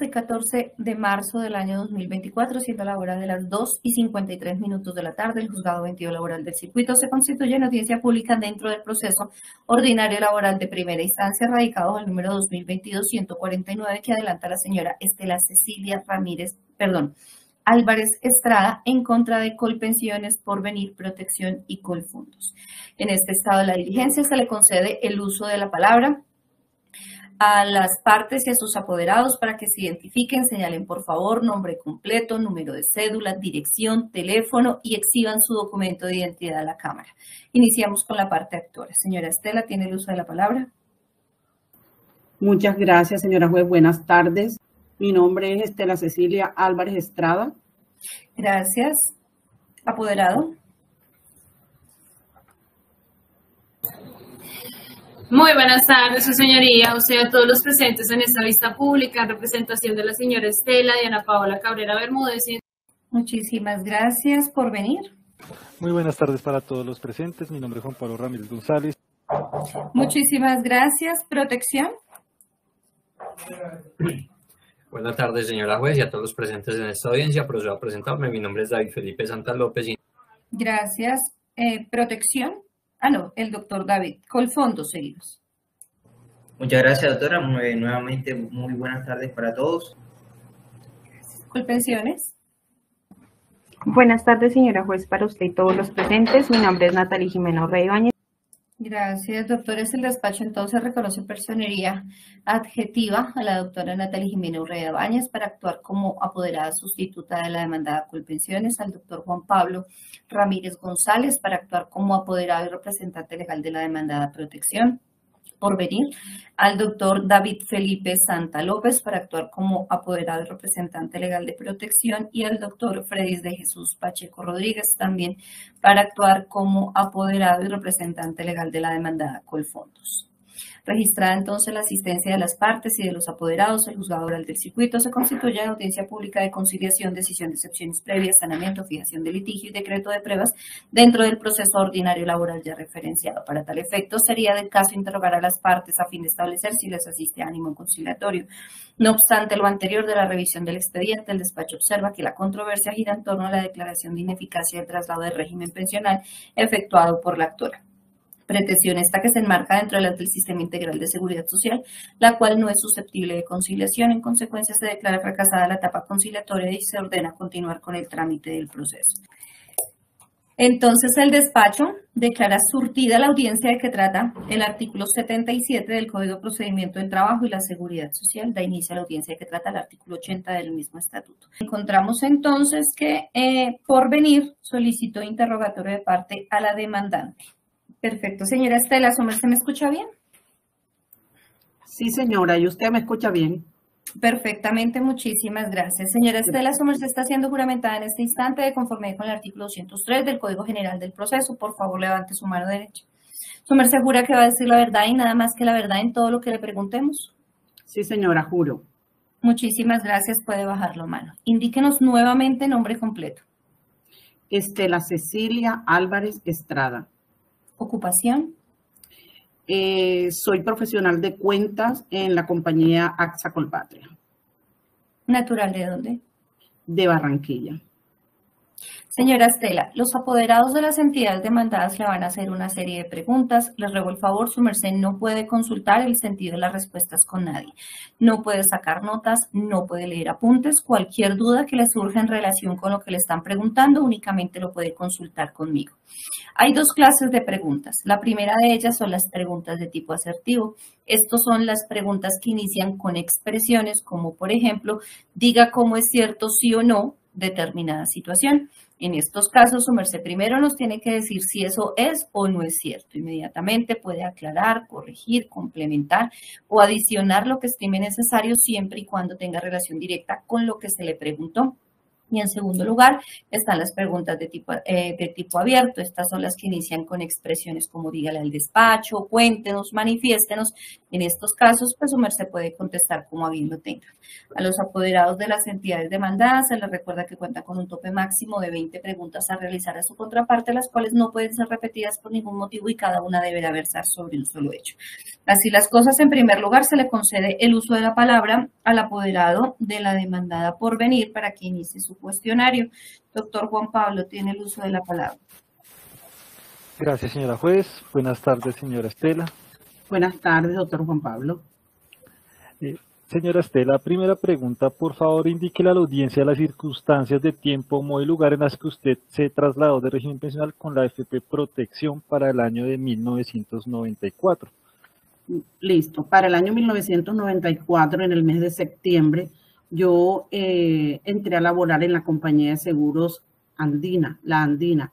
hoy 14 de marzo del año 2024, siendo la hora de las 2:53 de la tarde, el Juzgado 22 Laboral del Circuito se constituye en audiencia pública dentro del proceso ordinario laboral de primera instancia, radicado bajo el número 2022-149, que adelanta la señora Estela Cecilia Álvarez Estrada en contra de Colpensiones, Porvenir, Protección y Colfondos. En este estado de la diligencia se le concede el uso de la palabra a las partes y a sus apoderados para que se identifiquen, señalen por favor nombre completo, número de cédula, dirección, teléfono y exhiban su documento de identidad a la Cámara. Iniciamos con la parte actora. Señora Estela, ¿tiene el uso de la palabra? Muchas gracias, señora juez. Buenas tardes. Mi nombre es Estela Cecilia Álvarez Estrada. Gracias. Apoderado. Muy buenas tardes, su señoría, o sea, a todos los presentes en esta vista pública en representación de la señora Estela, Diana Paola Cabrera Bermúdez. Muchísimas gracias por venir. Muy buenas tardes para todos los presentes. Mi nombre es Juan Pablo Ramírez González. Muchísimas gracias. Protección. Buenas tardes, señora juez, y a todos los presentes en esta audiencia. Procedo a presentarme. Mi nombre es David Felipe Santa López. Gracias. Protección. El doctor David. Colfondos, seguimos. Muchas gracias, doctora. Nuevamente, muy buenas tardes para todos. Colpensiones. Buenas tardes, señora juez, para usted y todos los presentes. Mi nombre es Natalie Jimena Rey Ibáñez. Gracias, doctores. El despacho entonces reconoce personería adjetiva a la doctora Natalie Jimena Urrea Báñez para actuar como apoderada sustituta de la demandada Colpensiones, al doctor Juan Pablo Ramírez González para actuar como apoderado y representante legal de la demandada Protección, Porvenir, al doctor David Felipe Santa López para actuar como apoderado y representante legal de Protección y al doctor Fredis de Jesús Pacheco Rodríguez también para actuar como apoderado y representante legal de la demandada Colfondos. Registrada entonces la asistencia de las partes y de los apoderados, el juzgado oral del circuito se constituye en audiencia pública de conciliación, decisión de excepciones previas, sanamiento, fijación de litigio y decreto de pruebas dentro del proceso ordinario laboral ya referenciado. Para tal efecto, sería del caso interrogar a las partes a fin de establecer si les asiste ánimo conciliatorio. No obstante lo anterior de la revisión del expediente, el despacho observa que la controversia gira en torno a la declaración de ineficacia del traslado de régimen pensional efectuado por la actora. Pretensión esta que se enmarca dentro del Sistema Integral de Seguridad Social, la cual no es susceptible de conciliación. En consecuencia, se declara fracasada la etapa conciliatoria y se ordena continuar con el trámite del proceso. Entonces, el despacho declara surtida la audiencia de que trata el artículo 77 del Código de Procedimiento del Trabajo y la Seguridad Social. Da inicio a la audiencia de que trata el artículo 80 del mismo estatuto. Encontramos entonces que Porvenir solicitó interrogatorio de parte a la demandante. Perfecto. Señora Estela, ¿se me escucha bien? Sí, señora, ¿y usted me escucha bien? Perfectamente, muchísimas gracias. Señora Estela, su merced está siendo juramentada en este instante de conformidad con el artículo 203 del Código General del Proceso. Por favor, levante su mano derecha. ¿Su merced jura que va a decir la verdad y nada más que la verdad en todo lo que le preguntemos? Sí, señora, juro. Muchísimas gracias. Puede bajar la mano. Indíquenos nuevamente nombre completo. Estela Cecilia Álvarez Estrada. ¿Ocupación? Soy profesional de cuentas en la compañía AXA Colpatria. ¿Natural de dónde? De Barranquilla. Señora Estela, los apoderados de las entidades demandadas le van a hacer una serie de preguntas. Les ruego el favor, su merced no puede consultar el sentido de las respuestas con nadie. No puede sacar notas, no puede leer apuntes. Cualquier duda que le surja en relación con lo que le están preguntando, únicamente lo puede consultar conmigo. Hay dos clases de preguntas. La primera de ellas son las preguntas de tipo asertivo. Estas son las preguntas que inician con expresiones como, por ejemplo, diga cómo es cierto sí o no determinada situación. En estos casos, su merced primero nos tiene que decir si eso es o no es cierto. Inmediatamente puede aclarar, corregir, complementar o adicionar lo que estime necesario siempre y cuando tenga relación directa con lo que se le preguntó. Y en segundo lugar están las preguntas de tipo abierto. Estas son las que inician con expresiones como dígale al despacho, cuéntenos, manifiéstenos. En estos casos, pues su merced puede contestar como a bien lo tenga. A los apoderados de las entidades demandadas se les recuerda que cuenta con un tope máximo de 20 preguntas a realizar a su contraparte, las cuales no pueden ser repetidas por ningún motivo y cada una deberá versar sobre un solo hecho. Así las cosas, en primer lugar, se le concede el uso de la palabra al apoderado de la demandada por venir para que inicie su cuestionario. Doctor Juan Pablo, tiene el uso de la palabra. Gracias, señora juez. Buenas tardes, señora Estela. Buenas tardes, doctor Juan Pablo. Señora Estela, primera pregunta, por favor indíquele a la audiencia las circunstancias de tiempo, modo y lugar en las que usted se trasladó de régimen pensional con la AFP Protección para el año de 1994. Listo. Para el año 1994, en el mes de septiembre, yo entré a laborar en la compañía de seguros Andina, la Andina,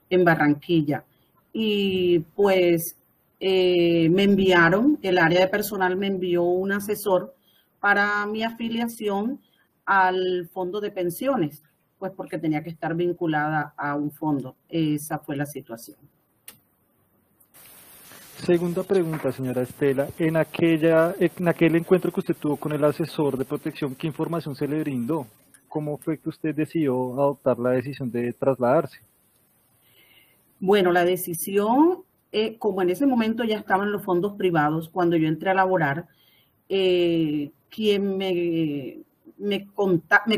en Barranquilla. Y pues me enviaron, el área de personal me envió un asesor para mi afiliación al fondo de pensiones, pues porque tenía que estar vinculada a un fondo. Esa fue la situación. Segunda pregunta, señora Estela. En aquel encuentro que usted tuvo con el asesor de protección, ¿qué información se le brindó? ¿Cómo fue que usted decidió adoptar la decisión de trasladarse? Bueno, la decisión, como en ese momento ya estaban los fondos privados, cuando yo entré a laborar, quien me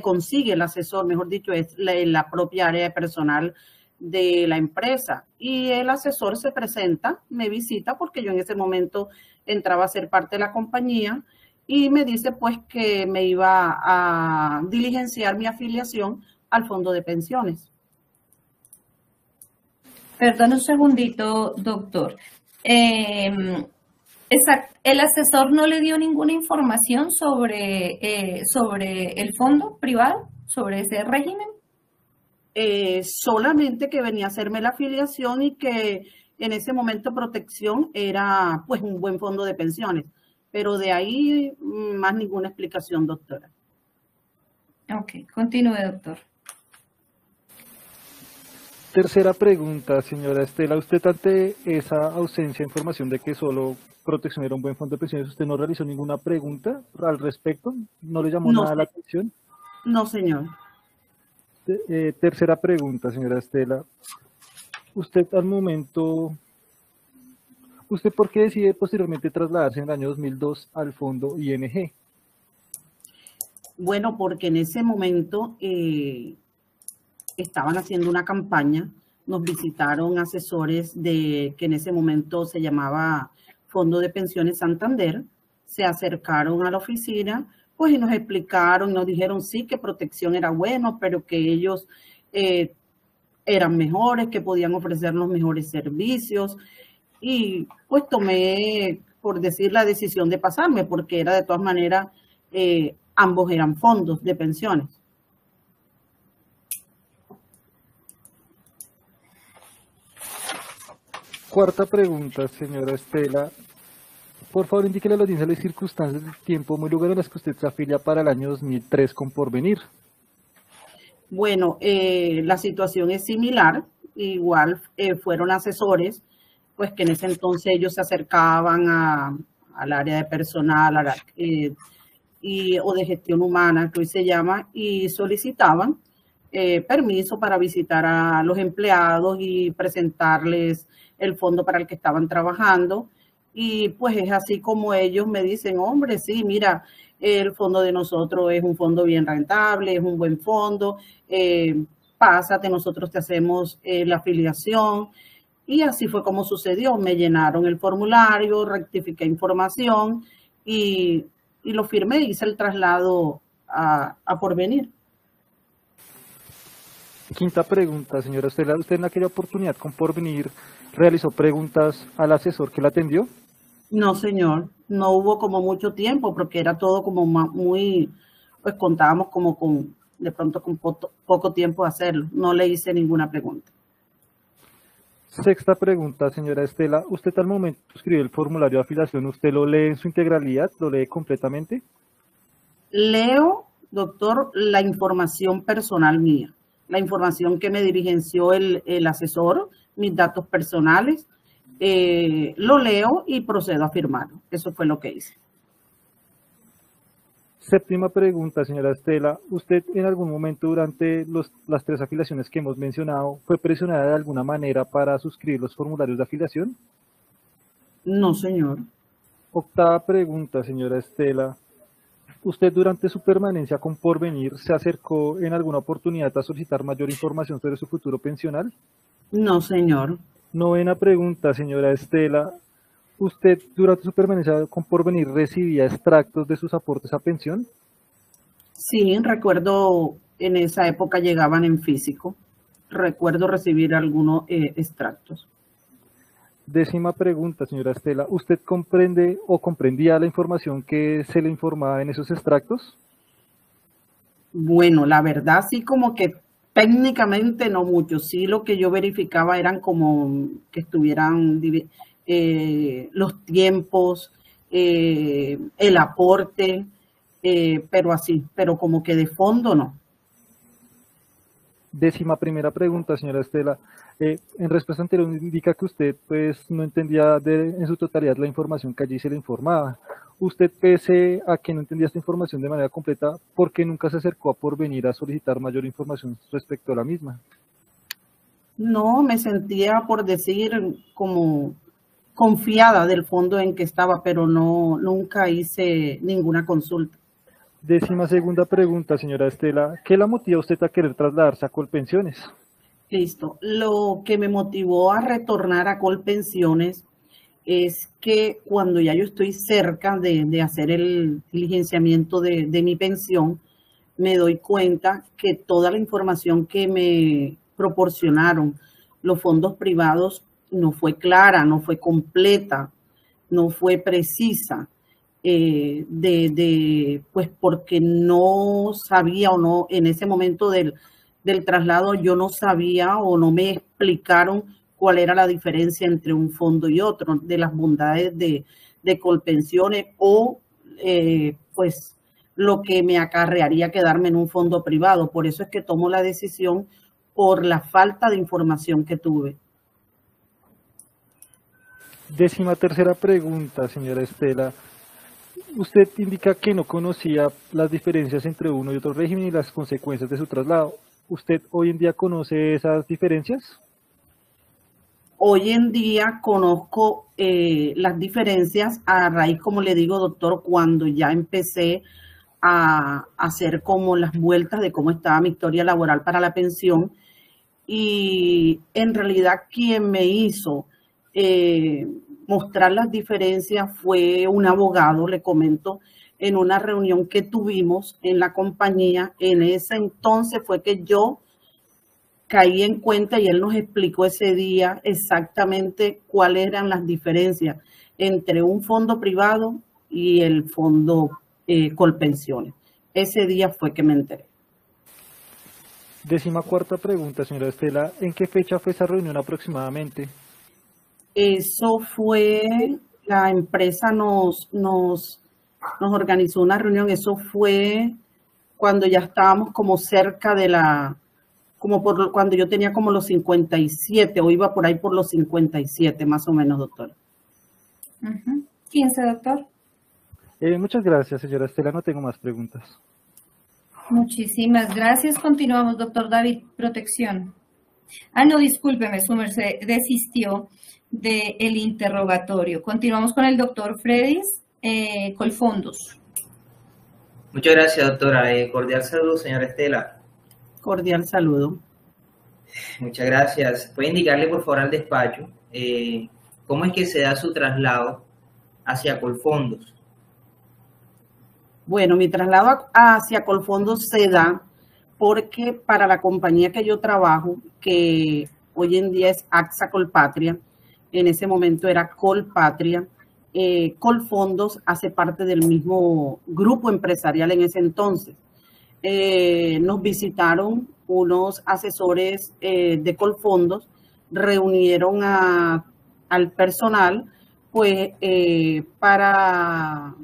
consigue el asesor, mejor dicho, es la propia área de personal de la empresa, y el asesor se presenta, me visita porque yo en ese momento entraba a ser parte de la compañía y me dice pues que me iba a diligenciar mi afiliación al fondo de pensiones. Perdón un segundito, doctor. ¿El asesor no le dio ninguna información sobre el fondo privado, sobre ese régimen? Solamente que venía a hacerme la afiliación y que en ese momento Protección era pues un buen fondo de pensiones, pero de ahí más ninguna explicación, doctora. Ok, continúe, doctor. Tercera pregunta, señora Estela. Usted, ante esa ausencia de información de que solo Protección era un buen fondo de pensiones, ¿usted no realizó ninguna pregunta al respecto? ¿No le llamó nada la atención? No, señor. Tercera pregunta, señora Estela. Usted al momento, ¿usted por qué decide posteriormente trasladarse en el año 2002 al fondo ING? Bueno, porque en ese momento estaban haciendo una campaña, nos visitaron asesores que en ese momento se llamaba Fondo de Pensiones Santander, se acercaron a la oficina, pues y nos explicaron, nos dijeron sí, que Protección era bueno, pero que ellos eran mejores, que podían ofrecer los mejores servicios, y pues tomé, por decir, la decisión de pasarme, porque era de todas maneras, ambos eran fondos de pensiones. Cuarta pregunta, señora Estela. Por favor, indíquele a la audiencia las circunstancias del tiempo, muy lugar en las que usted se afilia para el año 2003 con Porvenir. Bueno, la situación es similar. Igual fueron asesores, pues que en ese entonces ellos se acercaban al área de personal o de gestión humana, que hoy se llama, y solicitaban permiso para visitar a los empleados y presentarles el fondo para el que estaban trabajando. Y pues es así como ellos me dicen, hombre, sí, mira, el fondo de nosotros es un fondo bien rentable, es un buen fondo, pásate, nosotros te hacemos la afiliación. Y así fue como sucedió. Me llenaron el formulario, rectifiqué información y lo firmé, hice el traslado a Porvenir. Quinta pregunta, señora Estela. ¿Usted en aquella oportunidad con Porvenir realizó preguntas al asesor que la atendió? No, señor. No hubo como mucho tiempo porque era todo como muy, pues contábamos como con, de pronto con poco tiempo de hacerlo. No le hice ninguna pregunta. Sexta pregunta, señora Estela. ¿Usted al momento de escribir el formulario de afiliación, usted lo lee en su integralidad, lo lee completamente? Leo doctor, la información personal mía, la información que me diligenció el asesor, mis datos personales, lo leo y procedo a firmarlo. Eso fue lo que hice. Séptima pregunta, señora Estela. ¿Usted en algún momento durante las 3 afiliaciones que hemos mencionado fue presionada de alguna manera para suscribir los formularios de afiliación? No, señor. Octava pregunta, señora Estela. ¿Usted durante su permanencia con Porvenir se acercó en alguna oportunidad a solicitar mayor información sobre su futuro pensional? No, señor. Novena pregunta, señora Estela. ¿Usted durante su permanencia con Porvenir recibía extractos de sus aportes a pensión? Sí, recuerdo en esa época llegaban en físico. Recuerdo recibir algunos extractos. Décima pregunta, señora Estela. ¿Usted comprende o comprendía la información que se le informaba en esos extractos? Bueno, la verdad sí como que técnicamente no mucho. Sí, lo que yo verificaba eran como que estuvieran los tiempos, el aporte, pero así, pero como que de fondo no. Décima primera pregunta, señora Estela. En respuesta anterior indica que usted pues no entendía en su totalidad la información que allí se le informaba. Usted, pese a que no entendía esta información de manera completa, ¿por qué nunca se acercó a Porvenir a solicitar mayor información respecto a la misma? No, me sentía, por decir, como confiada del fondo en que estaba, pero no, nunca hice ninguna consulta. Décima segunda pregunta, señora Estela. ¿Qué la motiva a usted a querer trasladarse a Colpensiones? Listo. Lo que me motivó a retornar a Colpensiones es que cuando ya yo estoy cerca de hacer el diligenciamiento de mi pensión, me doy cuenta que toda la información que me proporcionaron los fondos privados no fue clara, no fue completa, no fue precisa, pues porque no sabía o no, en ese momento del traslado yo no sabía o no me explicaron cuál era la diferencia entre un fondo y otro, de las bondades de Colpensiones o pues lo que me acarrearía quedarme en un fondo privado. Por eso es que tomo la decisión por la falta de información que tuve. Décima tercera pregunta, señora Estela. Usted indica que no conocía las diferencias entre uno y otro régimen y las consecuencias de su traslado. ¿Usted hoy en día conoce esas diferencias? Hoy en día conozco las diferencias a raíz, como le digo, doctor, cuando ya empecé a hacer como las vueltas de cómo estaba mi historia laboral para la pensión. Y en realidad quien me hizo mostrar las diferencias fue un abogado, le comento, en una reunión que tuvimos en la compañía. En ese entonces fue que yo caí en cuenta y él nos explicó ese día exactamente cuáles eran las diferencias entre un fondo privado y el fondo Colpensiones. Ese día fue que me enteré. Décima cuarta pregunta, señora Estela. ¿En qué fecha fue esa reunión aproximadamente? Eso fue, la empresa nos organizó una reunión. Eso fue cuando ya estábamos como cerca de cuando yo tenía como los 57 o iba por ahí por los 57 más o menos, doctor. 15, doctor. Muchas gracias, señora Estela. No tengo más preguntas. Muchísimas gracias. Continuamos, doctor David. Protección. No, discúlpeme, su merced desistió del interrogatorio. Continuamos con el doctor Fredis Colfondos. Muchas gracias, doctora. Cordial saludo, señora Estela. Cordial saludo. Muchas gracias. ¿Puede indicarle, por favor, al despacho cómo es que se da su traslado hacia Colfondos? Bueno, mi traslado hacia Colfondos se da porque para la compañía que yo trabajo, que hoy en día es AXA Colpatria, en ese momento era Colpatria, Colfondos hace parte del mismo grupo empresarial en ese entonces. Nos visitaron unos asesores de Colfondos, reunieron al personal, pues para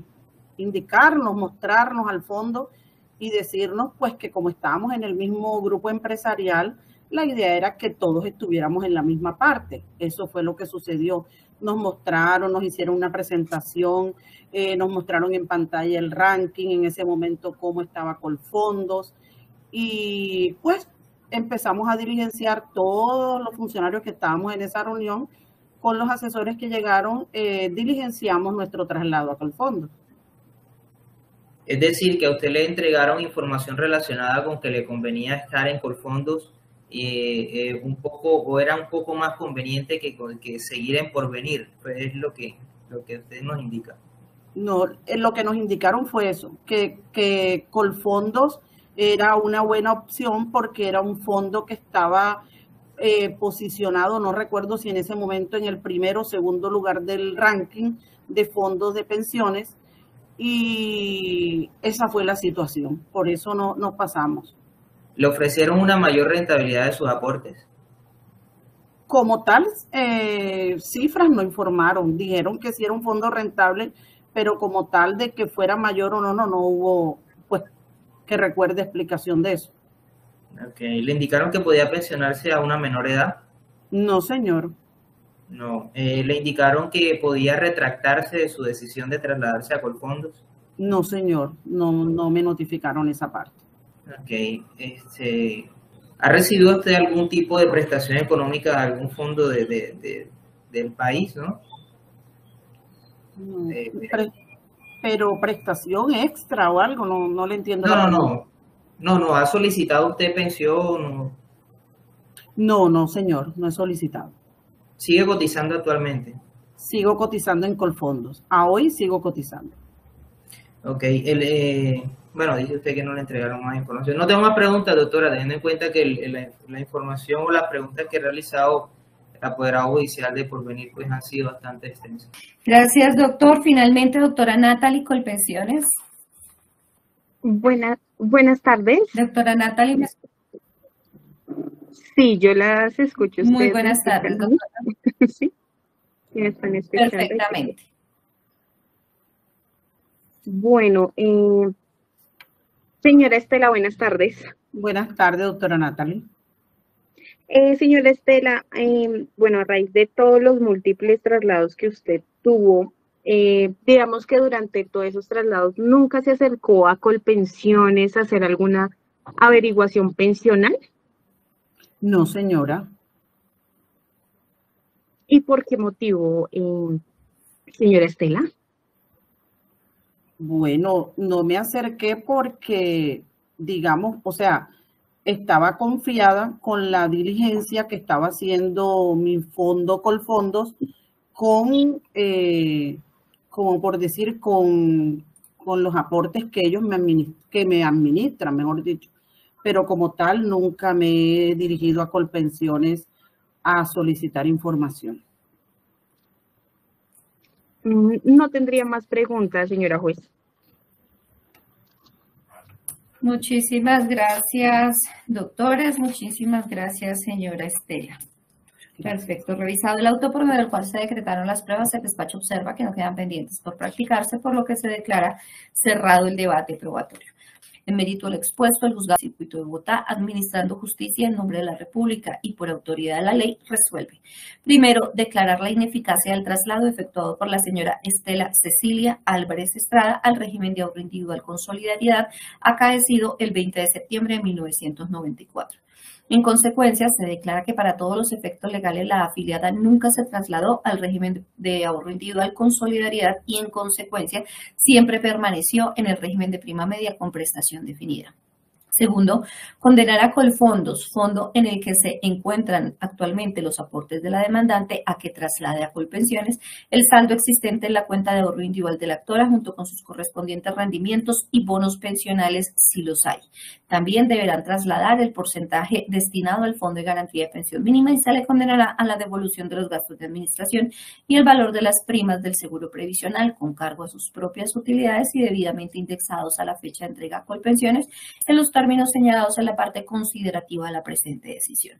indicarnos, mostrarnos al fondo y decirnos pues que como estábamos en el mismo grupo empresarial, la idea era que todos estuviéramos en la misma parte. Eso fue lo que sucedió. Nos mostraron, nos hicieron una presentación, nos mostraron en pantalla el ranking, en ese momento cómo estaba Colfondos, y pues empezamos a diligenciar todos los funcionarios que estábamos en esa reunión. Con los asesores que llegaron, diligenciamos nuestro traslado a Colfondos. Es decir, que a usted le entregaron información relacionada con que le convenía estar en Colfondos un poco, o era un poco más conveniente que seguir en Porvenir. Pues es lo que usted nos indica. No, lo que nos indicaron fue eso, que Colfondos era una buena opción porque era un fondo que estaba posicionado, no recuerdo si en ese momento en el primero o segundo lugar del ranking de fondos de pensiones, y esa fue la situación, por eso no nos pasamos. ¿Le ofrecieron una mayor rentabilidad de sus aportes? Como tal, cifras no informaron, dijeron que sí era un fondo rentable, pero como tal de que fuera mayor o no hubo, pues, que recuerde explicación de eso. Okay. ¿Le indicaron que podía pensionarse a una menor edad? No, señor. No. ¿Le indicaron que podía retractarse de su decisión de trasladarse a Colfondos? No, señor. No me notificaron esa parte. Ok. ¿Ha recibido usted algún tipo de prestación económica de algún fondo del país, no? No, pero prestación extra o algo, no le entiendo. No, ¿ha solicitado usted pensión? No, señor, no he solicitado. ¿Sigue cotizando actualmente? Sigo cotizando en Colfondos. A hoy sigo cotizando. Ok. Bueno, dice usted que no le entregaron más información. No tengo más preguntas, doctora, teniendo en cuenta que la información o las preguntas que he realizado el apoderado judicial de Porvenir pues han sido bastante extensas. Gracias, doctor. Finalmente, doctora Natalie Colpensiones. Buenas tardes. Doctora Natalie. Sí, yo las escucho. Muy buenas tardes, doctora. Sí, me están escuchando. Perfectamente. Bueno, señora Estela, buenas tardes. Buenas tardes, doctora Natalie. Señora Estela, bueno, a raíz de todos los múltiples traslados que usted tuvo, digamos que durante todos esos traslados nunca se acercó a Colpensiones a hacer alguna averiguación pensional. No, señora. ¿Y por qué motivo, señora Estela? Bueno, no me acerqué porque, digamos, o sea, estaba confiada con la diligencia que estaba haciendo mi fondo Colfondos con, como por decir, con los aportes que ellos me administran, mejor dicho. Pero como tal, nunca me he dirigido a Colpensiones a solicitar información. No tendría más preguntas, señora juez. Muchísimas gracias, doctores. Muchísimas gracias, señora Estela. Perfecto. Revisado el auto por medio del cual se decretaron las pruebas, el despacho observa que no quedan pendientes por practicarse, por lo que se declara cerrado el debate probatorio. En mérito al expuesto, el juzgado del circuito de Bogotá, administrando justicia en nombre de la República y por autoridad de la ley, resuelve. Primero, declarar la ineficacia del traslado efectuado por la señora Estela Cecilia Álvarez Estrada al régimen de ahorro individual con solidaridad, acaecido el 20 de septiembre de 1994. En consecuencia, se declara que para todos los efectos legales la afiliada nunca se trasladó al régimen de ahorro individual con solidaridad y, en consecuencia, siempre permaneció en el régimen de prima media con prestación definida. Segundo, condenar a Colfondos, fondo en el que se encuentran actualmente los aportes de la demandante, a que traslade a Colpensiones el saldo existente en la cuenta de ahorro individual de la actora junto con sus correspondientes rendimientos y bonos pensionales si los hay. También deberán trasladar el porcentaje destinado al Fondo de Garantía de Pensión Mínima y se le condenará a la devolución de los gastos de administración y el valor de las primas del seguro previsional con cargo a sus propias utilidades y debidamente indexados a la fecha de entrega a Colpensiones en los términos señalados en la parte considerativa de la presente decisión.